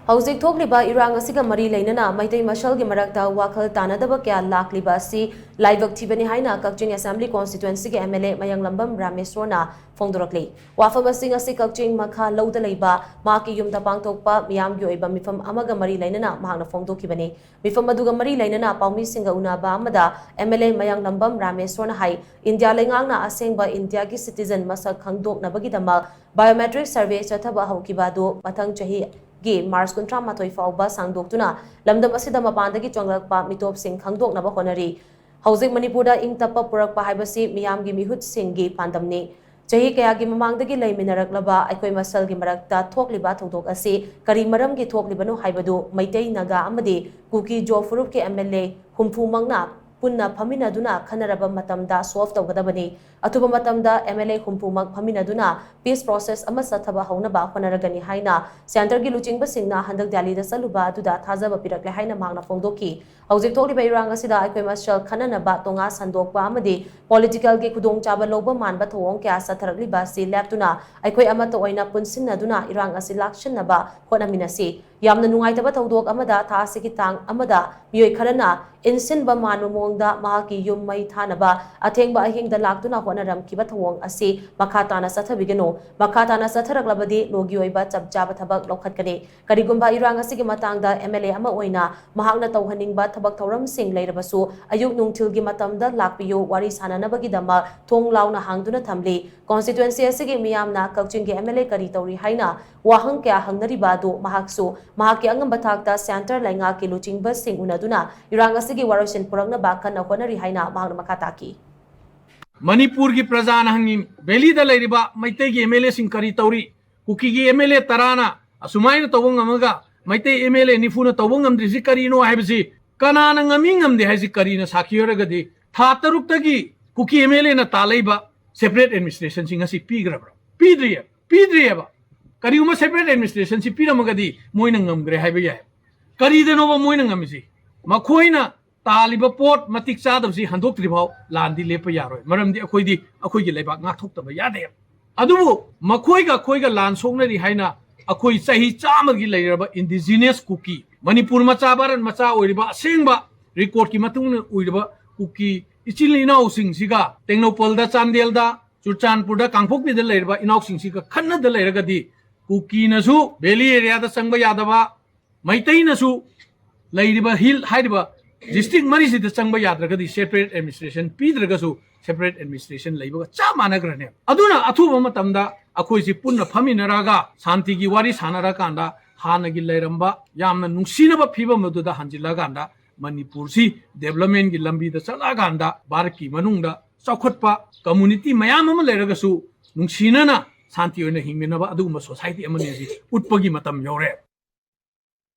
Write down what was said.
Houjik thokliba irang asiga mari leinana Meitei mashel gi marakta wakhal tanadaba kya lakliba si laibak thibani haina Kakching Asembly constituency gi MLA Mayanglambam Rameshwor na phongdorakli. Wafam asing asi Kakching makha lauda leiba maki yumda pangthokpa miyam gi oiba mifam amaga mari leinana mahakna phongdokhibani. Mifam aduga mari leinana paumi singa unaba amada MLA Mayanglambam Rameshwor na hai India lengangna asengba India gi citizen masak khangdoknabagi damak biometric survey chathaba haukibadu mathang chahi gi Mars kuntra matoi fauba sangdoktuna lamdam asida mapandagi chonglakpa mitop sing khangdoknaba honari. Houjik Manipurda ing tapa purakpa haibasi miyam gi mihut singgi pandamni. Chahi kaya gi mamangdagi leiminaraklaba aikoi mashel gi marakta thokliba thokdok asi kari maram gi thoklibanu haibadu Meitei naga amadi kuki jo furup ke MLA humfu mangna punna phaminaduna khanaraba matamda solve tawgadabani. Atuba matamda MLA humpumak phaminaduna peace process ama sathaba haunaba honaragani haina center gi luchingba singna handak Delhi da saluba aduda thajaba pirakle haina magna phongdoki. Houjik thokliba irang asida aikoi mashel khananaba tonga sandokpa amadi political gi kudong chaba loba manba thong kya satharakliba si laptuna aikoi amata oina punsinnaduna irang asi lakshinnaba honaminasi. Yamna nungaitaba thawdok amada tha sikitang amada miyoi kharana insinba manba mongda mahaki yum mai thanaba athengba ahingda laktuna honaram kiba thawong asi makhatana sathabigeno makhatana satharaklabadi logi oiba chapchaba thabak lokhatkani karigumba irang asigi matangda MLA ama oina mahakna tawhaningba thabak thawram sing leirabasu ayuk nungthilgi matamda lakpiyo wari sananabagi dama thong launa hangduna thamli constituency asigi miyamna Kakching gi MLA kari tawri haina wahang kya hangnariba du mahaksu mahaki angamba thakta center lainga ki luchingba sing unaduna irang asigi warosin purakna bakana honari haina mahakna makataki. Manipur की प्रजा नहंगी बेली the लेरिबा मैते की MLA Singh करी तौरी cookie की MLA तराना असुमाइन तवंग अमगा मैते MLA निफुना तवंग अमद्रिसि करीनो हाइबसि कनाना ngami ngamde हाइसि Kareena साखियोरगदि था तरुक्तगी cookie MLA ना तालैबा separate administration Singh असि पीग्रब्रा पीद्रियबा करीउमा सेपरेट एडमिनिस्ट्रेशन सि पीरमगदि मोइना ngamग्रे हाइबा याय करीदनोबा मोइना ngamiसि मखोइना तालिबा पोट मतिक चादबसि हंदोक्त्रिभाव लांदी लेप यारोय मरमदि अखोइगी लाइबाक ngakthoktaba yade adubu makhoiga khoiga lan soknari haina akhoi chahi chamagi leiraba indigenous kuki manipur macha baran macha oiriba asengba record ki matungna oiriba kuki ichilina using siga tengnopol da chandel da churchanpur da kangphokni da leiraba inauk sing siga khanna da leiragadi kuki na su valley area da sangba yadaba Meitei na su leiriba hill hairiba district mari si changba yadragadi separate administration pidragasu separate administration leibaga chamanagrane aduna athuba matamda akhoi si punna phaminaraga shanti gi wari sanara kanda hanagi leiramba yamna nungsinaba phibam aduda hanjilaganda manipur si development gi lambi da chalaganda barki manungda chakhotpa community mayam ama leiragasu nungsinana shanti oina hingminaba aduguma society amani si utpagi matam yore